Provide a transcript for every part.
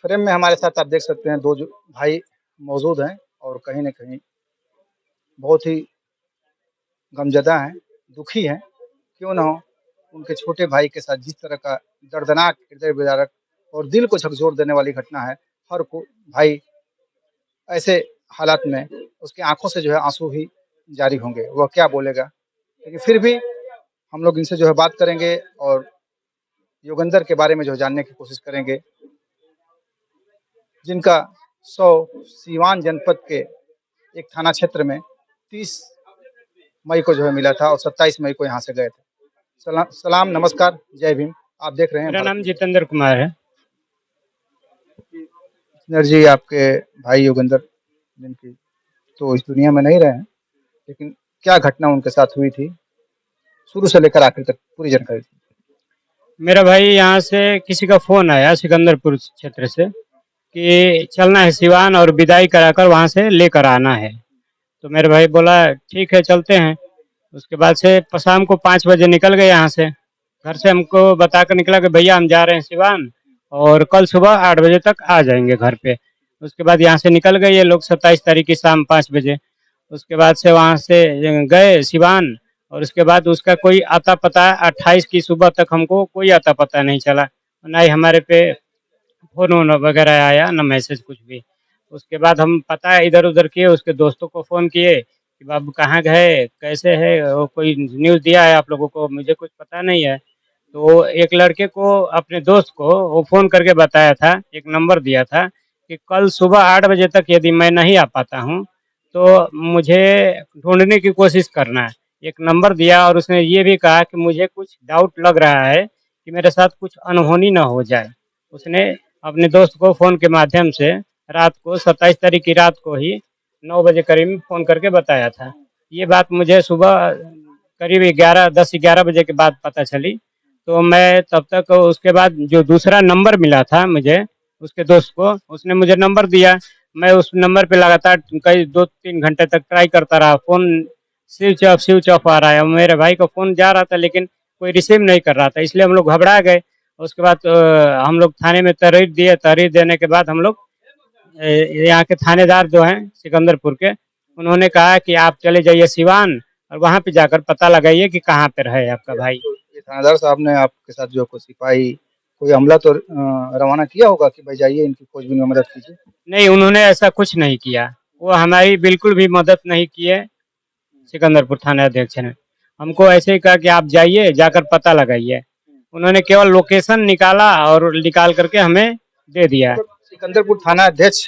Frame में हमारे साथ आप देख सकते हैं 2 जो भाई मौजूद हैं और कहीं न कहीं बहुत ही गमज़दा हैं, दुखी हैं, क्यों ना हो। उनके छोटे भाई के साथ जिस तरह का दर्दनाक, हृदय विदारक और दिल को झकझोर देने वाली घटना है, हर को भाई ऐसे हालात में उसकी आँखों से जो है आँसू ही जारी होंगे, वह क्या बोलेगा? लेकिन फिर भी हम लोग इनसे जो है बात करेंगे और योगेंद्र के बारे में जो है जानने की कोशिश करेंगे, जिनका शव सीवान जनपद के एक थाना क्षेत्र में 30 मई को जो है मिला था और 27 मई को यहाँ से गए थे। सलाम, नमस्कार, जय भीम। आप देख रहे हैं मेरा नाम जितेंद्र कुमार है। जी, आपके भाई योगेंद्र जिनकी तो इस दुनिया में नहीं रहे हैं, लेकिन क्या घटना उनके साथ हुई थी? शुरू से लेकर आखिर तक पूरी जानकारी। मेरा भाई यहाँ से किसी का फ़ोन आया सिकंदरपुर क्षेत्र से कि चलना है सिवान और विदाई कराकर वहाँ से लेकर आना है। तो मेरे भाई बोला ठीक है चलते हैं। उसके बाद से शाम को 5 बजे निकल गए यहाँ से। घर से हमको बताकर निकला कि भैया हम जा रहे हैं सिवान और कल सुबह 8 बजे तक आ जाएंगे घर पे। उसके बाद यहाँ से निकल गए ये लोग 27 तारीख की शाम 5 बजे। उसके बाद से वहाँ से गए सिवान और उसके बाद उसका कोई आता पता 28 की सुबह तक हमको कोई आता पता नहीं चला, ना ही हमारे पे फ़ोन वोन वगैरह आया, ना मैसेज कुछ भी। उसके बाद हम पता इधर उधर किए, उसके दोस्तों को फ़ोन किए कि बाबू कहाँ गए, कैसे है, वो कोई न्यूज़ दिया है आप लोगों को, मुझे कुछ पता नहीं है। तो एक लड़के को अपने दोस्त को वो फ़ोन करके बताया था, एक नंबर दिया था कि कल सुबह 8 बजे तक यदि मैं नहीं आ पाता हूँ तो मुझे ढूँढने की कोशिश करना है। एक नंबर दिया और उसने ये भी कहा कि मुझे कुछ डाउट लग रहा है कि मेरे साथ कुछ अनहोनी ना हो जाए। उसने अपने दोस्त को फ़ोन के माध्यम से रात को 27 तारीख की रात को ही 9 बजे करीब फ़ोन करके बताया था। ये बात मुझे सुबह करीब 10-11 बजे के बाद पता चली। तो मैं तब तक उसके बाद जो दूसरा नंबर मिला था मुझे उसके दोस्त को, उसने मुझे नंबर दिया। मैं उस नंबर पे लगातार कई 2-3 घंटे तक ट्राई करता रहा, फ़ोन स्विच ऑफ आ रहा है। मेरे भाई को फ़ोन जा रहा था लेकिन कोई रिसीव नहीं कर रहा था, इसलिए हम लोग घबरा गए। उसके बाद हम लोग थाने में तहरीर दिए, तहरीर देने के बाद हम लोग यहाँ के थानेदार जो हैं सिकंदरपुर के, उन्होंने कहा कि आप चले जाइए सिवान और वहाँ पे जाकर पता लगाइए कि कहाँ पे रहे आपका भाई। ये थानेदार साहब ने आपके साथ जो कोई सिपाही, कोई अमला तो रवाना किया होगा कि भाई जाइए इनकी खोजबीन में मदद कीजिए? नहीं, उन्होंने ऐसा कुछ नहीं किया। वो हमारी बिल्कुल भी मदद नहीं किए। सिकंदरपुर थानाध्यक्ष ने हमको ऐसे ही कहा कि आप जाइए, जाकर पता लगाइए। उन्होंने केवल लोकेशन निकाला और निकाल करके हमें दे दिया। सिकंदरपुर थाना अध्यक्ष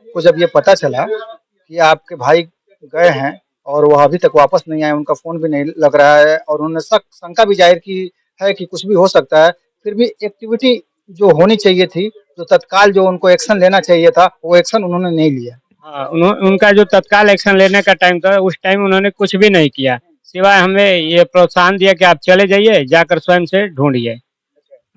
को जब ये पता चला कि आपके भाई गए हैं और वह अभी तक वापस नहीं आए, उनका फ़ोन भी नहीं लग रहा है और उन्होंने शंका भी ज़ाहिर की है कि कुछ भी हो सकता है, फिर भी एक्टिविटी जो होनी चाहिए थी, जो तत्काल जो उनको एक्शन लेना चाहिए था, वो एक्शन उन्होंने नहीं लिया। हाँ, उनका जो तत्काल एक्शन लेने का टाइम था, उस टाइम उन्होंने कुछ भी नहीं किया, सिवाय हमें ये प्रोत्साहन दिया कि आप चले जाइए, जाकर स्वयं से ढूंढिए।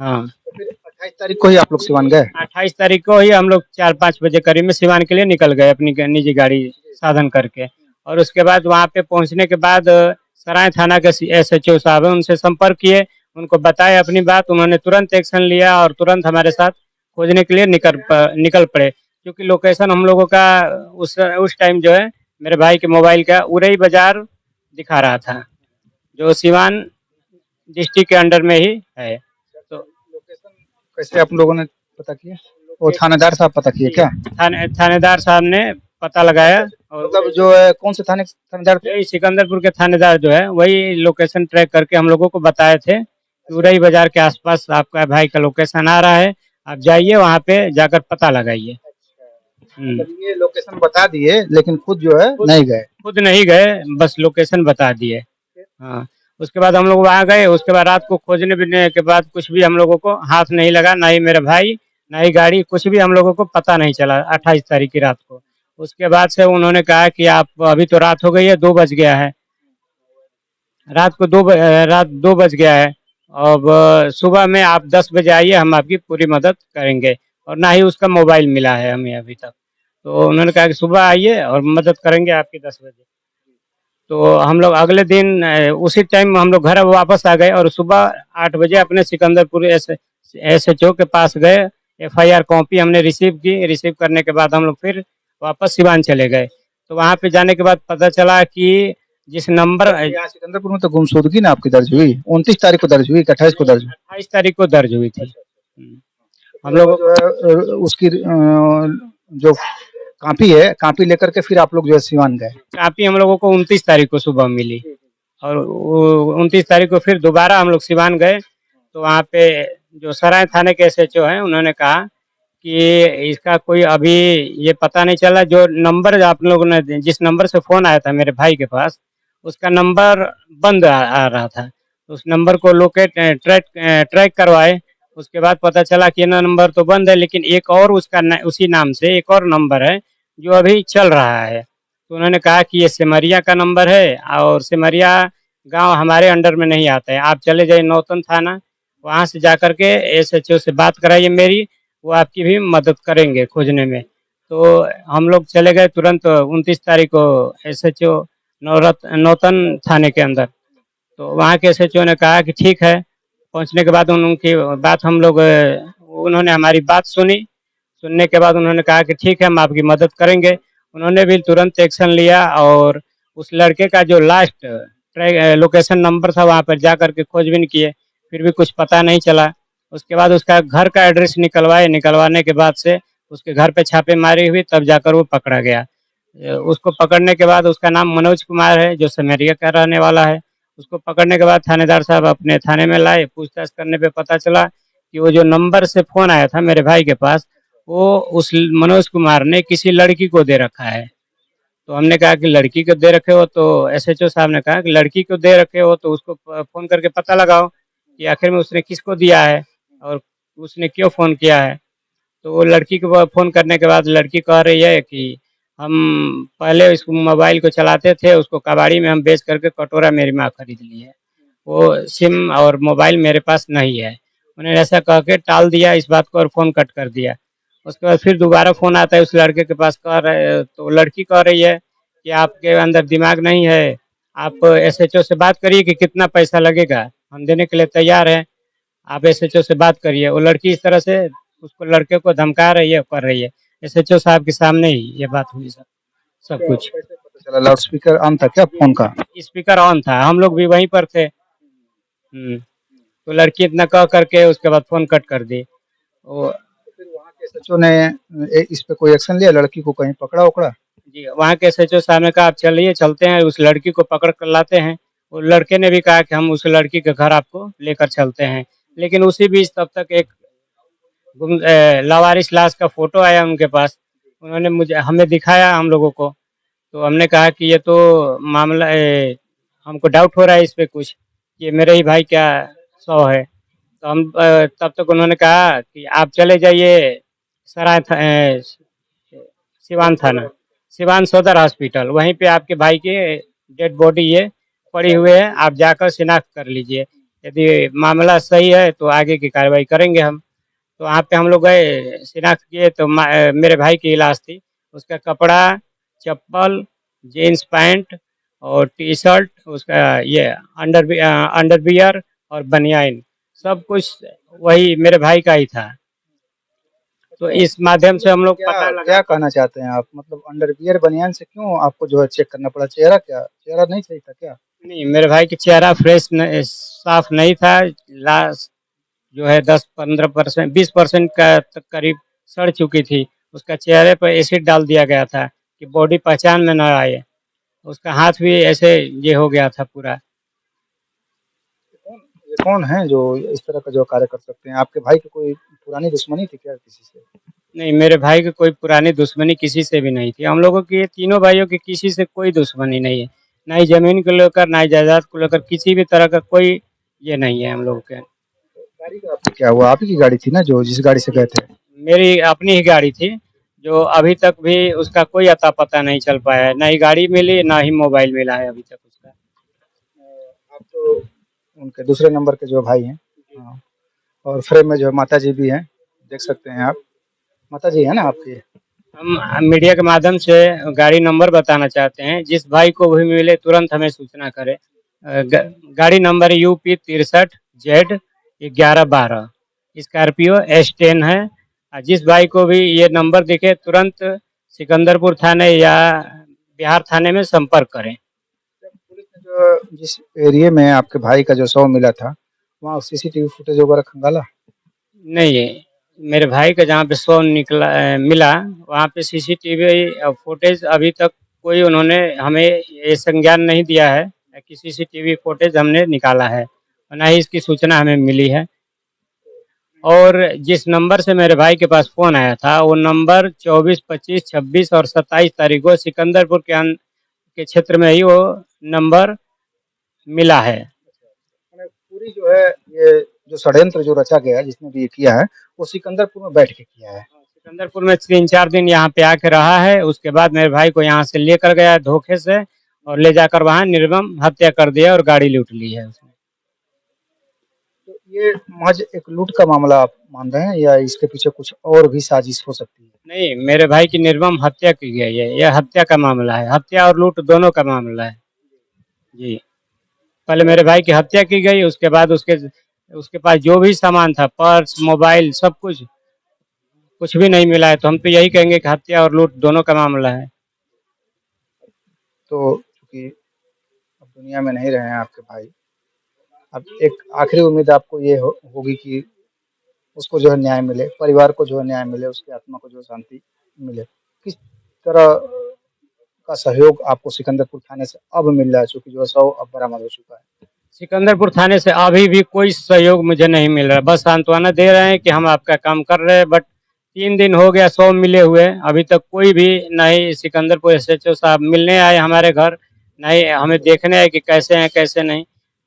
हाँ, तो फिर 28 तारीख को ही आप लोग सिवान गए? 28 तारीख को ही हम लोग 4-5 बजे करीब में सिवान के लिए निकल गए अपनी निजी गाड़ी साधन करके। और उसके बाद वहाँ पे पहुँचने के बाद सराय थाना के SHO साहब हैं, उनसे संपर्क किए, उनको बताया अपनी बात। उन्होंने तुरंत एक्शन लिया और तुरंत हमारे साथ खोजने के लिए निकल पड़े। क्योंकि लोकेशन हम लोगों का उस टाइम जो है मेरे भाई के मोबाइल का उरई बाजार दिखा रहा था, जो सिवान डिस्ट्रिक्ट के अंडर में ही है। तो लोकेशन कैसे आप लोगों ने पता किया? वो थानेदार साहब पता किए क्या? थानेदार साहब ने पता लगाया और मतलब जो है कौन से थानेदार थे? यही सिकंदरपुर के थानेदार जो है वही लोकेशन ट्रैक करके हम लोगों को बताए थे कि उरई बाजार के आसपास आपका भाई का लोकेशन आ रहा है, आप जाइए वहाँ पे जाकर पता लगाइए। मतलब ये लोकेशन बता दिए लेकिन खुद जो है नहीं गए? खुद नहीं गए, बस लोकेशन बता दिए। हाँ, उसके बाद हम लोग वहाँ गए। उसके बाद रात को खोजने बिजने के बाद कुछ भी हम लोगों को हाथ नहीं लगा, ना ही मेरे भाई, ना ही गाड़ी, कुछ भी हम लोगों को पता नहीं चला 28 तारीख की रात को। उसके बाद से उन्होंने कहा कि आप अभी तो रात हो गई है, 2 बज गया है, रात 2 बज गया है। अब सुबह में आप 10 बजे आइए, हम आपकी पूरी मदद करेंगे। और ना ही उसका मोबाइल मिला है हमें अभी तक। तो उन्होंने कहा कि सुबह आइए और मदद करेंगे आपकी 10 बजे। तो हम लोग अगले दिन उसी टाइम हम लोग घर वापस आ गए और सुबह 8 बजे अपने सिकंदरपुर SHO के पास गए। एफआईआर कॉपी हमने रिसीव की। रिसीव करने के बाद हम लोग फिर वापस सिवान चले गए। तो वहाँ पे जाने के बाद पता चला कि जिस नंबर यहाँ सिकंदरपुर में तो गुमशुदगी ना आपकी दर्ज हुई 29 तारीख को दर्ज हुई कि 28 को दर्ज हुई? 28 तारीख को दर्ज हुई थी। हम फिर वो लोग जो है उसकी जो कॉपी है, कॉपी लेकर के फिर आप लोग जो है सिवान गए? कापी हम लोगों को 29 तारीख को सुबह मिली और वो 29 तारीख को फिर दोबारा हम लोग सिवान गए। तो वहाँ पे जो सराय थाने के एसएचओ हैं उन्होंने कहा कि इसका कोई अभी ये पता नहीं चला। जो नंबर आप लोगों ने जिस नंबर से फ़ोन आया था मेरे भाई के पास, उसका नंबर बंद आ रहा था। तो उस नंबर को ट्रैक करवाए। उसके बाद पता चला कि ये नंबर तो बंद है, लेकिन एक और उसका उसी नाम से एक और नंबर है जो अभी चल रहा है। तो उन्होंने कहा कि ये सिमरिया का नंबर है और सिमरिया गांव हमारे अंडर में नहीं आता है। आप चले जाइए नौतन थाना, वहाँ से जा कर के एसएचओ से बात कराइए मेरी, वो आपकी भी मदद करेंगे खोजने में। तो हम लोग चले गए तुरंत 29 तारीख को एसएचओ नौतन थाने के अंदर। तो वहाँ के एसएचओ ने कहा कि ठीक है। पहुँचने के बाद उनकी बात हम लोग उन्होंने हमारी बात सुनी। सुनने के बाद उन्होंने कहा कि ठीक है, हम आपकी मदद करेंगे। उन्होंने भी तुरंत एक्शन लिया और उस लड़के का जो लास्ट लोकेशन नंबर था वहाँ पर जा कर के खोजबीन किए, फिर भी कुछ पता नहीं चला। उसके बाद उसका घर का एड्रेस निकलवाए। निकलवाने के बाद से उसके घर पे छापेमारी हुई, तब जाकर वो पकड़ा गया। उसको पकड़ने के बाद उसका नाम मनोज कुमार है, जो सिमरिया का रहने वाला है। उसको पकड़ने के बाद थानेदार साहब अपने थाने में लाए। पूछताछ करने पे पता चला कि वो जो नंबर से फ़ोन आया था मेरे भाई के पास, वो उस मनोज कुमार ने किसी लड़की को दे रखा है। तो हमने कहा कि लड़की को दे रखे हो, तो एसएचओ साहब ने कहा कि लड़की को दे रखे हो तो उसको फ़ोन करके पता लगाओ कि आखिर में उसने किसको दिया है और उसने क्यों फ़ोन किया है। तो वो लड़की को फ़ोन करने के बाद लड़की कह रही है कि हम पहले इस मोबाइल को चलाते थे, उसको कबाड़ी में हम बेच करके कटोरा मेरी माँ खरीद ली है। वो सिम और मोबाइल मेरे पास नहीं है। उन्होंने ऐसा कह के टाल दिया इस बात को और फ़ोन कट कर दिया। उसके बाद फिर दोबारा फ़ोन आता है उस लड़के के पास, कह रहे तो लड़की कह रही है कि आपके अंदर दिमाग नहीं है, आप एसएचओ से बात करिए कि कितना पैसा लगेगा, हम देने के लिए तैयार हैं, आप एसएचओ से बात करिए। वो लड़की इस तरह से उसको लड़के को धमका रही है, कर रही है। एसएचओ साहब के सामने ही ये बात हुई सब सब तो कुछ। कैसे पता चला? लाउड स्पीकर ऑन था क्या फ़ोन का? स्पीकर ऑन था, हम लोग भी वहीं पर थे। तो लड़की इतना कह करके उसके बाद फ़ोन कट कर दी। वो तो फिर वहाँ के एसएचओ ने इस पे कोई एक्शन लिया? लड़की को कहीं पकड़ा-वकड़ा? जी, वहाँ के एसएचओ साहब ने कहा आप चलिए चलते हैं, उस लड़की को पकड़ कर लाते हैं। वो लड़के ने भी कहा कि हम उस लड़की के घर आपको लेकर चलते हैं। लेकिन उसी बीच तब तक एक लावारिस लाश का फ़ोटो आया उनके पास। उन्होंने मुझे हमें दिखाया हम लोगों को। तो हमने कहा कि ये तो मामला हमको डाउट हो रहा है इस पे कुछ, ये मेरे ही भाई का शव है। तो हम तब तक उन्होंने कहा कि आप चले जाइए सिवान थाना, सिवान सदर हॉस्पिटल, वहीं पे आपके भाई की डेड बॉडी ये पड़ी हुई है, आप जाकर शिनाख्त कर लीजिए। यदि मामला सही है तो आगे की कार्रवाई करेंगे हम। तो वहाँ पे हम लोग गए, शिनाख्त किए तो मेरे भाई की लाश थी। उसका कपड़ा, चप्पल, जीन्स पैंट और टी-शर्ट, उसका ये अंडरवियर और बनियान, सब कुछ वही मेरे भाई का ही था। तो इस माध्यम से हम लोग क्या पता लगा। क्या कहना चाहते हैं आप? मतलब अंडरवियर बनियान से क्यों आपको जो है चेक करना पड़ा? चेहरा क्या? चेहरा नहीं सही था क्या? नहीं, मेरे भाई की चेहरा फ्रेश साफ नहीं था। लाश जो है 10-15% 20% का तक करीब सड़ चुकी थी। उसका चेहरे पर एसिड डाल दिया गया था कि बॉडी पहचान में न आए। उसका हाथ भी ऐसे ये हो गया था पूरा। ये कौन है जो इस तरह का जो कार्य कर सकते हैं? आपके भाई की कोई पुरानी दुश्मनी थी क्या किसी से? नहीं, मेरे भाई की कोई पुरानी दुश्मनी किसी से भी नहीं थी। हम लोगों की तीनों भाइयों की किसी से कोई दुश्मनी नहीं है। ना ही ज़मीन को लेकर, ना ही जायदाद को लेकर किसी भी तरह का कोई ये नहीं है हम लोगों के। गाड़ी का आपको क्या हुआ? आप ही की गाड़ी थी ना जो जिस गाड़ी से गए थे? मेरी अपनी ही गाड़ी थी, जो अभी तक भी उसका कोई अता-पता नहीं चल पाया है। ना ही गाड़ी मिली, ना ही मोबाइल मिला है अभी तक उसका। आप तो उनके दूसरे नंबर के जो भाई हैं। हाँ, और फ्रेम में जो है माताजी भी हैं, देख सकते हैं आप। माताजी है ना आपकी? हम मीडिया के माध्यम से गाड़ी नंबर बताना चाहते हैं, जिस भाई को भी मिले तुरंत हमें सूचना करे। गाड़ी number UP 63 Z 1112 Scorpio S10 है। जिस भाई को भी ये नंबर दिखे तुरंत सिकंदरपुर थाने या बिहार थाने में संपर्क करें। पुलिस ने जो जिस एरिया में आपके भाई का जो शव मिला था, वहाँ सीसीटीवी फुटेज वगैरह खंगाला? नहीं, मेरे भाई का जहाँ पे शव मिला वहाँ पे सीसीटीवी फुटेज अभी तक कोई उन्होंने हमें ये संज्ञान नहीं दिया है कि सीसीटीवी फुटेज हमने निकाला है, और ना ही इसकी सूचना हमें मिली है। और जिस नंबर से मेरे भाई के पास फ़ोन आया था वो नंबर 24, 25, 26 और 27 तारीख को सिकंदरपुर के क्षेत्र में ही वो नंबर मिला है। मैंने पूरी जो है ये जो षड्यंत्र जो रचा गया है, जिसने भी ये किया है, वो सिकंदरपुर में बैठ के किया है। सिकंदरपुर में 3-4 दिन यहाँ पे आके रहा है, उसके बाद मेरे भाई को यहाँ से लेकर गया धोखे से और ले जाकर वहाँ निर्मम हत्या कर दिया और गाड़ी लूट ली है उसने। तो ये महज एक लूट का मामला आप मान रहे हैं या इसके पीछे कुछ और भी साजिश हो सकती है? नहीं, मेरे भाई की निर्मम हत्या की गई है, यह हत्या का मामला है, हत्या और लूट दोनों का मामला है जी। पहले मेरे भाई की हत्या की गई, उसके बाद उसके पास जो भी सामान था, पर्स, मोबाइल, सब कुछ भी नहीं मिला है, तो हम तो यही कहेंगे कि हत्या और लूट दोनों का मामला है। तो चूँकि अब दुनिया में नहीं रहे हैं आपके भाई, अब एक आखिरी उम्मीद आपको ये होगी कि उसको जो है न्याय मिले, परिवार को जो है न्याय मिले, उसकी आत्मा को जो है शांति मिले। किस तरह का सहयोग आपको सिकंदरपुर थाने से अब मिल रहा है, चूँकि जो है शव अब बरामद हो चुका है? सिकंदरपुर थाने से अभी भी कोई सहयोग मुझे नहीं मिल रहा है, बस सांत्वना दे रहे हैं कि हम आपका काम कर रहे हैं, बट 3 दिन हो गया शव मिले हुए, अभी तक कोई भी नहीं सिकंदरपुर एसएचओ साहब मिलने आए हमारे घर, नहीं हमें देखने आए कि कैसे हैं कैसे नहीं,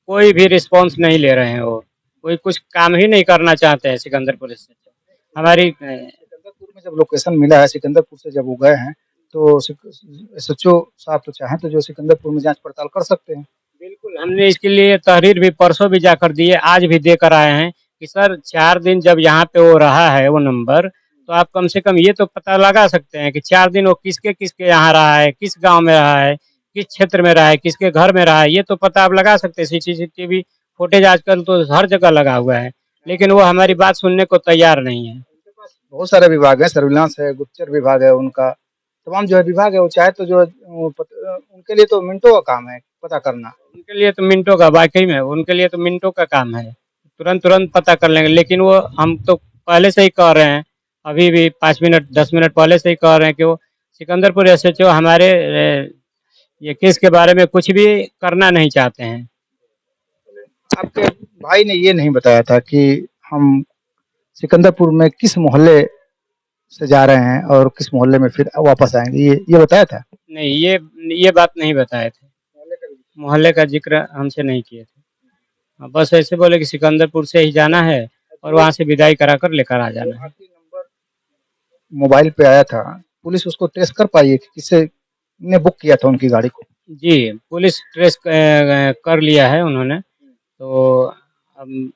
कोई भी रिस्पॉन्स नहीं ले रहे हैं वो, कोई कुछ काम ही नहीं करना चाहते हैं सिकंदरपुर एसएचओ हमारी। सिकंदरपुर में जब लोकेशन मिला है, सिकंदरपुर से जब वो गए हैं, तो एसएचओ साहब तो चाहें तो जो सिकंदरपुर में जांच पड़ताल कर सकते हैं। बिल्कुल, हमने इसके लिए तहरीर भी परसों भी जाकर दिए, आज भी देकर आए हैं कि सर 4 दिन जब यहाँ पे वो रहा है वो नंबर, तो आप कम से कम ये तो पता लगा सकते हैं कि 4 दिन वो किसके यहाँ रहा है, किस गाँव में रहा है, किस क्षेत्र में रहा है, किसके घर में रहा है, ये तो पता आप लगा सकते हैं। सीसीटीवी फुटेज आजकल तो हर जगह लगा हुआ है, लेकिन वो हमारी बात सुनने को तैयार नहीं है। बहुत सारे विभाग हैं, सर्विलांस है, गुप्तचर विभाग है, उनका तमाम जो है विभाग है, वो चाहे तो जो है उनके लिए तो मिनटों का काम है पता करना। उनके लिए तो मिनटों का, वाकई में उनके लिए तो मिनटों का काम है, तुरंत तुरंत पता कर लेंगे, लेकिन वो हम तो पहले से ही कह रहे हैं, अभी भी 5 मिनट 10 मिनट पहले से ही कह रहे हैं कि वो सिकंदरपुर एसएचओ हमारे ये केस के बारे में कुछ भी करना नहीं चाहते हैं। आपके भाई ने ये नहीं बताया था कि हम सिकंदरपुर में किस मोहल्ले से जा रहे हैं और किस मोहल्ले में फिर वापस आएंगे, ये बताया था? नहीं, ये बात नहीं बताए थे, मोहल्ले का जिक्र हमसे नहीं किए थे। हाँ, बस ऐसे बोले कि सिकंदरपुर से ही जाना है और वहाँ से विदाई कराकर लेकर आ जाना है। मोबाइल पे आया था, पुलिस उसको ट्रेस कर पाई है कि किसने बुक किया था उनकी गाड़ी को? जी, पुलिस ट्रेस कर लिया है उन्होंने, तो अब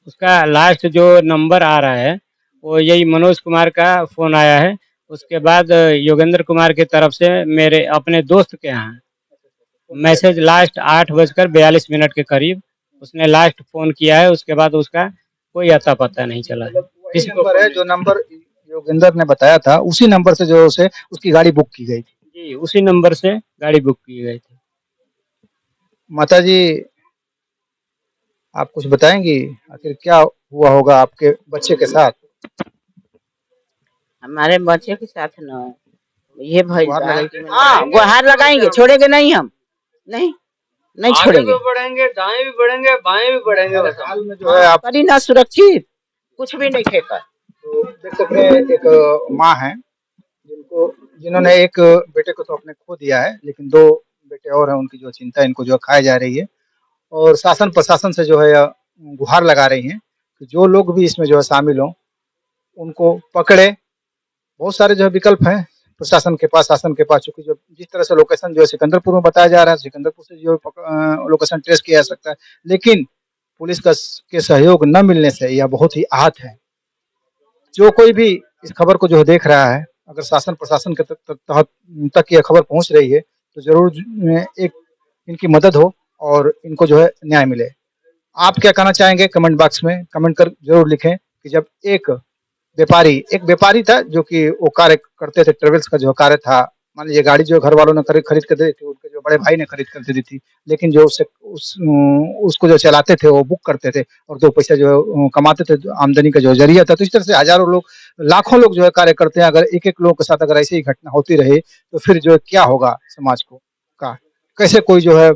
उसका लास्ट जो नंबर आ रहा है वो यही मनोज कुमार का फ़ोन आया है, उसके बाद योगेंद्र कुमार की तरफ से मेरे अपने दोस्त के यहाँ मैसेज लास्ट 8:42 के करीब उसने लास्ट फ़ोन किया है, उसके बाद उसका कोई अता पता नहीं चला है। किसी नंबर है जो नंबर योगेंद्र ने बताया था, उसी नंबर से जो उसे उसकी गाड़ी बुक की गई थी? जी, उसी नंबर से गाड़ी बुक की गई थी। माताजी, आप कुछ बताएंगी आखिर क्या हुआ होगा आपके बच्चे के साथ? हमारे बच्चे के साथ न ये भाई गुहार लगाई? हाँ गुहार लगाएंगे, छोड़ेंगे नहीं हम, नहीं नहीं छोड़ेंगे। भी बढ़ेंगे, दाएं भी बढ़ेंगे, बाएं भी बढ़ेंगे, हाल में जो है आप करी ना सुरक्षित, कुछ भी नहीं खेकर। तो देख सकते हैं एक माँ है जिन्होंने एक बेटे को तो अपने खो दिया है, लेकिन 2 बेटे और हैं, उनकी जो चिंता इनको जो खाई जा रही है और शासन प्रशासन से जो है गुहार लगा रही हैं कि जो लोग भी इसमें जो है शामिल हों उनको पकड़े। बहुत सारे जो है विकल्प हैं प्रशासन के पास, शासन के पास, चूँकि जो जिस तरह से लोकेशन जो है सिकंदरपुर में बताया जा रहा है, सिकंदरपुर से जो लोकेशन ट्रेस किया जा सकता है, लेकिन पुलिस के सहयोग न मिलने से यह बहुत ही आहत है। जो कोई भी इस खबर को जो देख रहा है, अगर शासन प्रशासन के तक यह खबर पहुंच रही है तो जरूर एक इनकी मदद हो और इनको जो है न्याय मिले। आप क्या कहना चाहेंगे? कमेंट बॉक्स में कमेंट कर जरूर लिखें। कि जब एक व्यापारी था जो कि वो कार्य करते थे, ट्रेवल्स का जो कार्य था। मान लीजिए गाड़ी जो घर वालों ने खरीद कर दी थी, उनके जो बड़े भाई ने खरीद कर दे दी थी, लेकिन जो उसको जो चलाते थे वो बुक करते थे और 2 पैसा जो कमाते थे, आमदनी का जो ज़रिया था। तो इस तरह से हज़ारों लोग, लाखों लोग जो है कार्य करते हैं। अगर एक-एक लोगों के साथ अगर ऐसे ही घटना होती रही, तो फिर जो है क्या होगा समाज को का? कैसे कोई जो है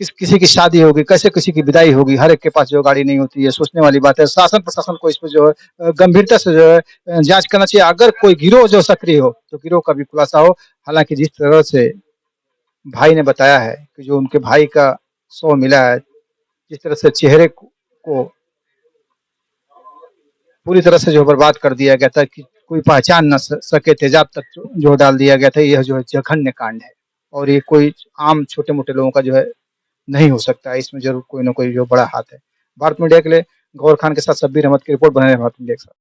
किसी की शादी होगी, कैसे किसी की विदाई होगी, हर एक के पास जो गाड़ी नहीं होती है, सोचने वाली बात है। शासन प्रशासन को इस पे जो है गंभीरता से जो है जाँच करना चाहिए। अगर कोई गिरोह जो सक्रिय हो, तो गिरोह का भी खुलासा हो। हालाँकि जिस तरह से भाई ने बताया है कि जो उनके भाई का शव मिला है, जिस तरह से चेहरे को पूरी तरह से जो बर्बाद कर दिया गया था कि कोई पहचान न सके, तेजाब तक जो डाल दिया गया था, यह जो है जघन्य कांड है। और ये कोई आम छोटे-मोटे लोगों का जो है नहीं हो सकता है, इसमें ज़रूर कोई न कोई जो बड़ा हाथ है। भारत मीडिया के लिए गौहर खान के साथ शब्बीर अहमद की रिपोर्ट। बने रहें भारत मीडिया के साथ।